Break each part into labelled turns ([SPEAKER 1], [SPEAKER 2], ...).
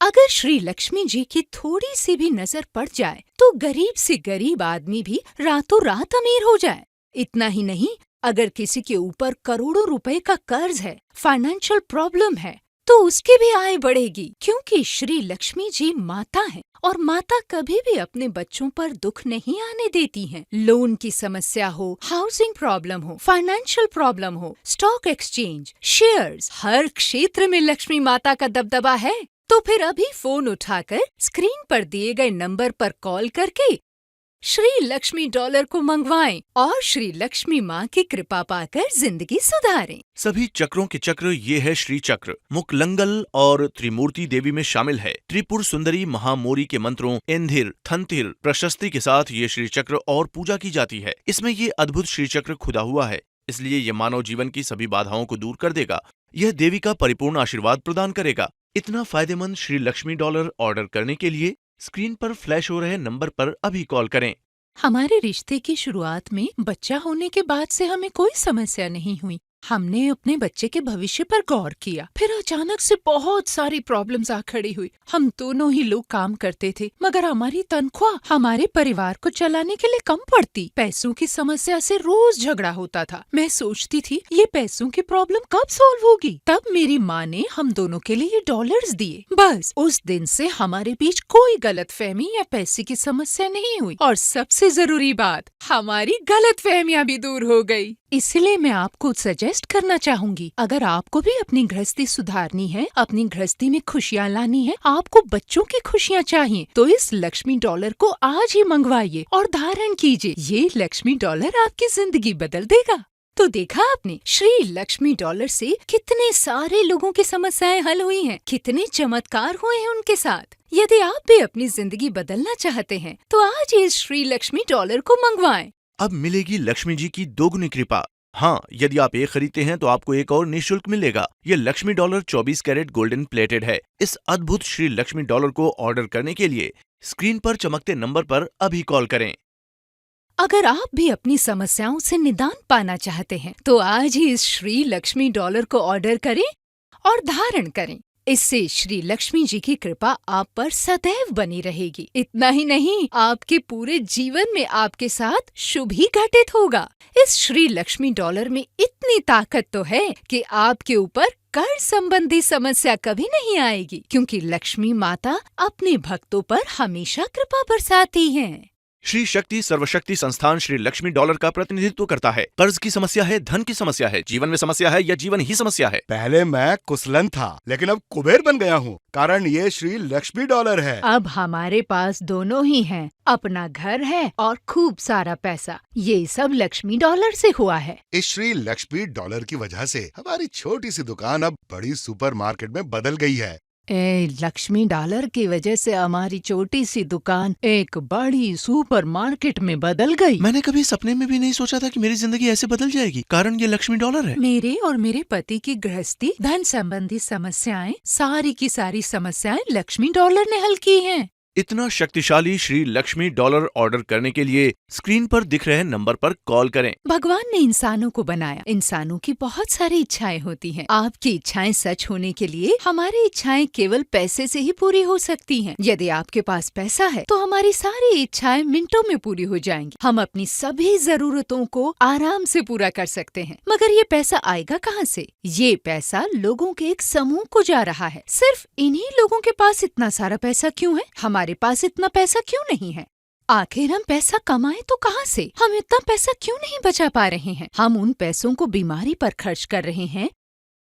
[SPEAKER 1] अगर श्री लक्ष्मी जी की थोड़ी सी भी नजर पड़ जाए तो गरीब से गरीब आदमी भी रातों रात अमीर हो जाए। इतना ही नहीं, अगर किसी के ऊपर करोड़ों रुपए का कर्ज है, फाइनेंशियल प्रॉब्लम है, तो उसकी भी आय बढ़ेगी, क्योंकि श्री लक्ष्मी जी माता हैं और माता कभी भी अपने बच्चों पर दुख नहीं आने देती हैं। लोन की समस्या हो, हाउसिंग प्रॉब्लम हो, फाइनेंशियल प्रॉब्लम हो, स्टॉक एक्सचेंज, शेयर्स, हर क्षेत्र में लक्ष्मी माता का दबदबा है। तो फिर अभी फोन उठाकर स्क्रीन पर दिए गए नंबर पर कॉल करके श्री लक्ष्मी डॉलर को मंगवाएं और श्री लक्ष्मी माँ की कृपा पाकर जिंदगी सुधारें।
[SPEAKER 2] सभी चक्रों के चक्र ये है श्री चक्र। मुकलंगल और त्रिमूर्ति देवी में शामिल है। त्रिपुर सुंदरी महामोरी के मंत्रों इंधिर थंथिर प्रशस्ति के साथ ये श्री चक्र और पूजा की जाती है। इसमें ये अद्भुत श्री चक्र खुदा हुआ है, इसलिए ये मानव जीवन की सभी बाधाओं को दूर कर देगा। यह देवी का परिपूर्ण आशीर्वाद प्रदान करेगा। इतना फायदेमंद श्री लक्ष्मी डॉलर ऑर्डर करने के लिए स्क्रीन पर फ्लैश हो रहे नंबर पर अभी कॉल करें।
[SPEAKER 1] हमारे रिश्ते की शुरुआत में बच्चा होने के बाद से हमें कोई समस्या नहीं हुई। हमने अपने बच्चे के भविष्य पर गौर किया, फिर अचानक से बहुत सारी प्रॉब्लम्स आ खड़ी हुई। हम दोनों ही लोग काम करते थे, मगर हमारी तनख्वाह हमारे परिवार को चलाने के लिए कम पड़ती। पैसों की समस्या से रोज झगड़ा होता था। मैं सोचती थी ये पैसों की प्रॉब्लम कब सॉल्व होगी। तब मेरी माँ ने हम दोनों के लिए ये डॉलर्स दिए। बस उस दिन से हमारे बीच कोई गलतफहमी या पैसे की समस्या नहीं हुई, और सबसे जरूरी बात, हमारी गलतफहमियां भी दूर हो गई। इसलिए मैं आपको सजेस्ट करना चाहूंगी, अगर आपको भी अपनी गृहस्थी सुधारनी है, अपनी गृहस्थी में खुशियाँ लानी है, आपको बच्चों की खुशियाँ चाहिए, तो इस लक्ष्मी डॉलर को आज ही मंगवाइए और धारण कीजिए। ये लक्ष्मी डॉलर आपकी जिंदगी बदल देगा। तो देखा आपने, श्री लक्ष्मी डॉलर से कितने सारे लोगों की समस्याएं हल हुई हैं, कितने चमत्कार हुए हैं उनके साथ। यदि आप भी अपनी जिंदगी बदलना चाहते हैं तो आज ही इस श्री लक्ष्मी डॉलर को मंगवाएं।
[SPEAKER 2] अब मिलेगी लक्ष्मी जी की दोगुनी कृपा। हाँ, यदि आप एक खरीदते हैं तो आपको एक और निःशुल्क मिलेगा। ये Lakshmi dollar 24 carat golden plated है। इस अद्भुत श्री लक्ष्मी डॉलर को ऑर्डर करने के लिए स्क्रीन पर चमकते नंबर पर अभी कॉल करें।
[SPEAKER 1] अगर आप भी अपनी समस्याओं से निदान पाना चाहते हैं तो आज ही इस श्री लक्ष्मी डॉलर को ऑर्डर करें और धारण करें। इससे श्री लक्ष्मी जी की कृपा आप पर सदैव बनी रहेगी। इतना ही नहीं, आपके पूरे जीवन में आपके साथ शुभ ही घटित होगा। इस श्री लक्ष्मी डॉलर में इतनी ताकत तो है कि आपके ऊपर कर्ज संबंधी समस्या कभी नहीं आएगी, क्योंकि लक्ष्मी माता अपने भक्तों पर हमेशा कृपा बरसाती हैं।
[SPEAKER 2] श्री शक्ति सर्वशक्ति संस्थान श्री लक्ष्मी डॉलर का प्रतिनिधित्व करता है। कर्ज की समस्या है, धन की समस्या है, जीवन में समस्या है या जीवन ही समस्या है।
[SPEAKER 3] पहले मैं कुशलन था, लेकिन अब कुबेर बन गया हूँ, कारण ये श्री लक्ष्मी डॉलर है।
[SPEAKER 1] अब हमारे पास दोनों ही हैं, अपना घर है और खूब सारा पैसा। ये सब लक्ष्मी डॉलर से हुआ है।
[SPEAKER 3] इस श्री लक्ष्मी डॉलर की वजह से हमारी छोटी सी दुकान अब बड़ी सुपरमार्केट में बदल गई है।
[SPEAKER 1] लक्ष्मी डॉलर की वजह से हमारी छोटी सी दुकान एक बड़ी सुपरमार्केट में बदल गई।
[SPEAKER 2] मैंने कभी सपने में भी नहीं सोचा था कि मेरी जिंदगी ऐसे बदल जाएगी, कारण ये लक्ष्मी डॉलर है।
[SPEAKER 1] मेरे और मेरे पति की गृहस्थी, धन संबंधी समस्याएं, सारी की सारी समस्याएं लक्ष्मी डॉलर ने हल की हैं।
[SPEAKER 2] इतना शक्तिशाली श्री लक्ष्मी डॉलर ऑर्डर करने के लिए स्क्रीन पर दिख रहे नंबर पर कॉल करें।
[SPEAKER 1] भगवान ने इंसानों को बनाया, इंसानों की बहुत सारी इच्छाएं होती हैं। आपकी इच्छाएं सच होने के लिए हमारी इच्छाएं केवल पैसे से ही पूरी हो सकती हैं। यदि आपके पास पैसा है तो हमारी सारी इच्छाएं मिनटों में पूरी हो जाएंगी। हम अपनी सभी जरूरतों को आराम से पूरा कर सकते हैं। मगर ये पैसा आएगा कहाँ से? ये पैसा लोगों के एक समूह को जा रहा है। सिर्फ इन्हीं लोगों के पास इतना सारा पैसा क्यों है? हमारे पास इतना पैसा क्यों नहीं है? आखिर हम पैसा कमाएं तो कहाँ से? हम इतना पैसा क्यों नहीं बचा पा रहे हैं? हम उन पैसों को बीमारी पर खर्च कर रहे हैं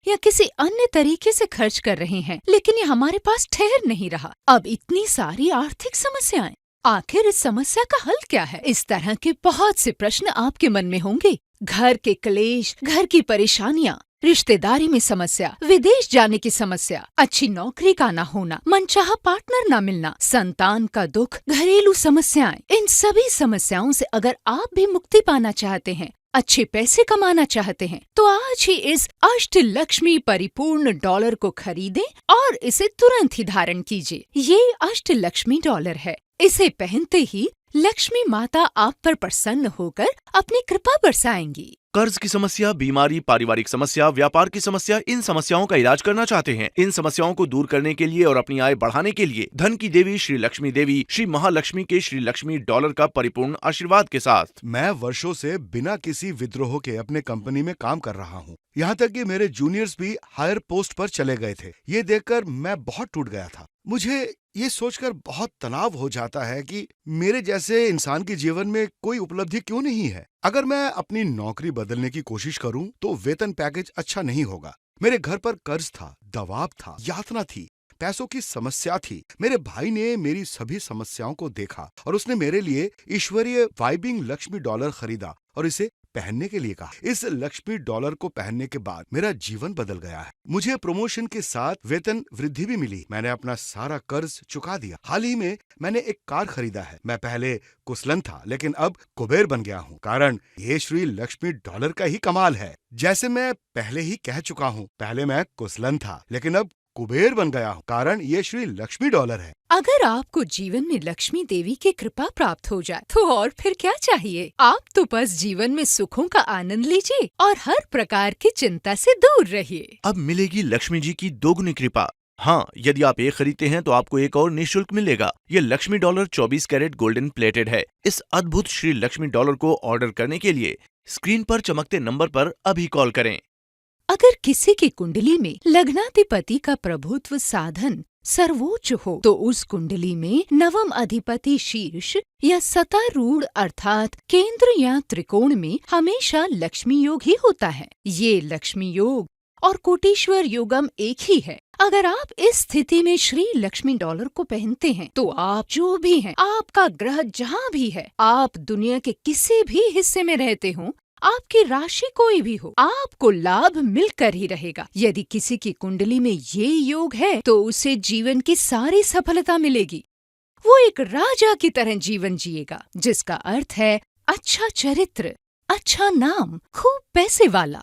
[SPEAKER 1] या किसी अन्य तरीके से खर्च कर रहे हैं, लेकिन ये हमारे पास ठहर नहीं रहा। अब इतनी सारी आर्थिक समस्याएं, आखिर इस समस्या का हल क्या है? इस तरह के बहुत से प्रश्न आपके मन में होंगे। घर के क्लेश, घर की परेशानियां, रिश्तेदारी में समस्या, विदेश जाने की समस्या, अच्छी नौकरी का ना होना, मनचाहा पार्टनर ना मिलना, संतान का दुख, घरेलू समस्याएं। इन सभी समस्याओं से अगर आप भी मुक्ति पाना चाहते हैं, अच्छे पैसे कमाना चाहते हैं, तो आज ही इस अष्टलक्ष्मी परिपूर्ण डॉलर को खरीदें और इसे तुरंत ही धारण कीजिए। ये अष्टलक्ष्मी डॉलर है। इसे पहनते ही लक्ष्मी माता आप पर प्रसन्न होकर अपनी कृपा बरसाएंगी।
[SPEAKER 2] कर्ज की समस्या, बीमारी, पारिवारिक समस्या, व्यापार की समस्या, इन समस्याओं का इलाज करना चाहते हैं? इन समस्याओं को दूर करने के लिए और अपनी आय बढ़ाने के लिए धन की देवी श्री लक्ष्मी देवी, श्री महालक्ष्मी के श्री लक्ष्मी डॉलर का परिपूर्ण आशीर्वाद के साथ।
[SPEAKER 3] मैं वर्षों से बिना किसी विद्रोह के अपने कंपनी में काम कर रहा हूँ। यहाँ तक कि मेरे जूनियर्स भी हायर पोस्ट पर चले गए थे। ये देखकर मैं बहुत टूट गया था। मुझे ये सोचकर बहुत तनाव हो जाता है कि मेरे जैसे इंसान के जीवन में कोई उपलब्धि क्यों नहीं है। अगर मैं अपनी नौकरी बदलने की कोशिश करूं तो वेतन पैकेज अच्छा नहीं होगा। मेरे घर पर कर्ज था, दबाव था, यातना थी, पैसों की समस्या थी। मेरे भाई ने मेरी सभी समस्याओं को देखा और उसने मेरे लिए ईश्वरीय वाइबिंग लक्ष्मी डॉलर खरीदा और इसे पहनने के लिए कहा। इस लक्ष्मी डॉलर को पहनने के बाद मेरा जीवन बदल गया है। मुझे प्रमोशन के साथ वेतन वृद्धि भी मिली। मैंने अपना सारा कर्ज चुका दिया। हाल ही में मैंने एक कार खरीदा है। मैं पहले कुशलन था लेकिन अब कुबेर बन गया हूँ। कारण ये श्री लक्ष्मी डॉलर का ही कमाल है। जैसे मैं पहले ही कह चुका हूँ, पहले मैं कुशलन था लेकिन अब कुबेर बन गया हूँ। कारण ये श्री लक्ष्मी डॉलर है।
[SPEAKER 1] अगर आपको जीवन में लक्ष्मी देवी की कृपा प्राप्त हो जाए तो और फिर क्या चाहिए। आप तो बस जीवन में सुखों का आनंद लीजिए और हर प्रकार की चिंता से दूर रहिए।
[SPEAKER 2] अब मिलेगी लक्ष्मी जी की दोगुनी कृपा। हाँ, यदि आप एक खरीदते हैं तो आपको एक और निःशुल्क मिलेगा। ये Lakshmi dollar 24 carat golden plated है। इस अद्भुत श्री लक्ष्मी डॉलर को ऑर्डर करने के लिए स्क्रीन पर चमकते नंबर पर अभी कॉल करें।
[SPEAKER 1] अगर किसी की कुंडली में लग्नाधिपति का प्रभुत्व साधन सर्वोच्च हो तो उस कुंडली में नवम अधिपति शीर्ष या सतारूढ़ अर्थात केंद्र या त्रिकोण में हमेशा लक्ष्मी योग ही होता है। ये लक्ष्मी योग और कोटीश्वर योगम एक ही है। अगर आप इस स्थिति में श्री लक्ष्मी डॉलर को पहनते हैं तो आप जो भी हैं, आपका ग्रह जहाँ भी है, आप दुनिया के किसी भी हिस्से में रहते हो, आपकी राशि कोई भी हो, आपको लाभ मिलकर ही रहेगा। यदि किसी की कुंडली में ये योग है तो उसे जीवन की सारी सफलता मिलेगी। वो एक राजा की तरह जीवन जिएगा, जिसका अर्थ है अच्छा चरित्र, अच्छा नाम, खूब पैसे वाला।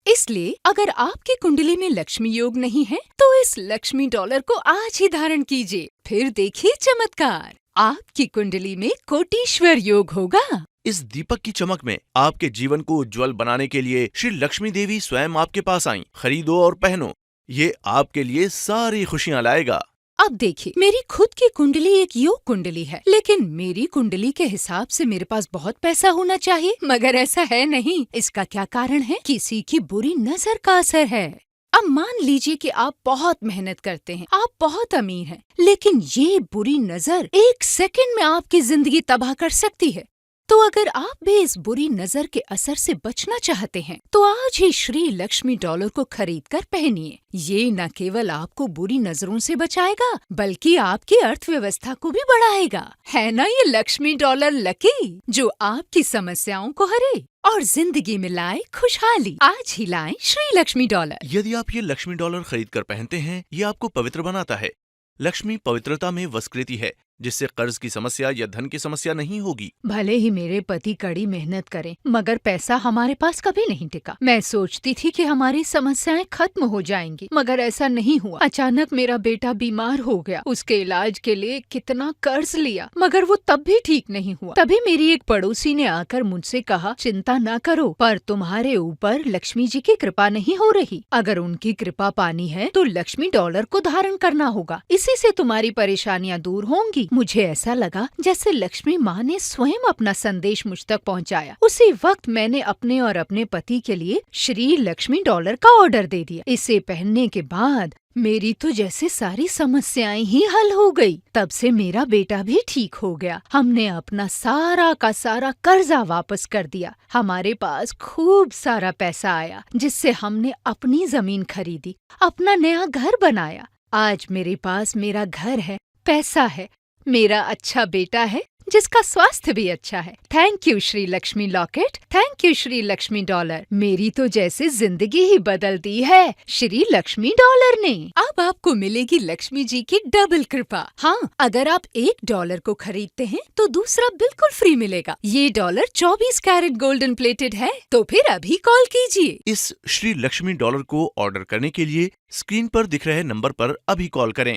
[SPEAKER 1] इसलिए अगर आपकी कुंडली में लक्ष्मी योग नहीं है तो इस लक्ष्मी डॉलर को आज ही धारण कीजिए, फिर देखिए चमत्कार। आपकी कुंडली में कोटीश्वर योग होगा।
[SPEAKER 2] इस दीपक की चमक में आपके जीवन को उज्जवल बनाने के लिए श्री लक्ष्मी देवी स्वयं आपके पास आईं। खरीदो और पहनो, ये आपके लिए सारी खुशियां लाएगा।
[SPEAKER 1] अब देखिए, मेरी खुद की कुंडली एक योग कुंडली है, लेकिन मेरी कुंडली के हिसाब से मेरे पास बहुत पैसा होना चाहिए, मगर ऐसा है नहीं। इसका क्या कारण है? किसी की बुरी नजर का असर है। अब मान लीजिए कि आप बहुत मेहनत करते हैं, आप बहुत अमीर हैं, लेकिन ये बुरी नजर एक सेकंड में आपकी जिंदगी तबाह कर सकती है। तो अगर आप भी इस बुरी नजर के असर से बचना चाहते हैं तो आज ही श्री लक्ष्मी डॉलर को खरीद कर पहनिए। ये न केवल आपको बुरी नजरों से बचाएगा बल्कि आपकी अर्थव्यवस्था को भी बढ़ाएगा। है ना ये लक्ष्मी डॉलर लकी, जो आपकी समस्याओं को हरे और जिंदगी में लाए खुशहाली। आज ही लाएं श्री लक्ष्मी डॉलर।
[SPEAKER 2] यदि आप ये लक्ष्मी डॉलर खरीद कर पहनते हैं, ये आपको पवित्र बनाता है। लक्ष्मी पवित्रता में वस्कृति है, जिससे कर्ज की समस्या या धन की समस्या नहीं होगी।
[SPEAKER 1] भले ही मेरे पति कड़ी मेहनत करें, मगर पैसा हमारे पास कभी नहीं टिका। मैं सोचती थी कि हमारी समस्याएं खत्म हो जाएंगी, मगर ऐसा नहीं हुआ। अचानक मेरा बेटा बीमार हो गया। उसके इलाज के लिए कितना कर्ज लिया, मगर वो तब भी ठीक नहीं हुआ। तभी मेरी एक पड़ोसी ने आकर मुझसे कहा, चिंता न करो, पर तुम्हारे ऊपर लक्ष्मी जी की कृपा नहीं हो रही। अगर उनकी कृपा पानी है तो लक्ष्मी डॉलर को धारण करना होगा, इसी से तुम्हारी परेशानियां दूर होंगी। मुझे ऐसा लगा जैसे लक्ष्मी माँ ने स्वयं अपना संदेश मुझ तक पहुँचाया। उसी वक्त मैंने अपने और अपने पति के लिए श्री लक्ष्मी डॉलर का ऑर्डर दे दिया। इसे पहनने के बाद मेरी तो जैसे सारी समस्याएं ही हल हो गई। तब से मेरा बेटा भी ठीक हो गया। हमने अपना सारा का सारा कर्जा वापस कर दिया। हमारे पास खूब सारा पैसा आया, जिससे हमने अपनी जमीन खरीदी, अपना नया घर बनाया। आज मेरे पास मेरा घर है, पैसा है, मेरा अच्छा बेटा है जिसका स्वास्थ्य भी अच्छा है। Thank you Shri Lakshmi locket, thank you Shri Lakshmi dollar. मेरी तो जैसे जिंदगी ही बदल दी है श्री लक्ष्मी डॉलर ने। अब आपको मिलेगी लक्ष्मी जी की डबल कृपा। हाँ, अगर आप $1 को खरीदते हैं तो दूसरा बिल्कुल फ्री मिलेगा। ये डॉलर 24 कैरेट गोल्डन प्लेटेड है, तो फिर अभी कॉल कीजिए।
[SPEAKER 2] इस श्री लक्ष्मी डॉलर को ऑर्डर करने के लिए स्क्रीन पर दिख रहे नंबर पर अभी कॉल करें।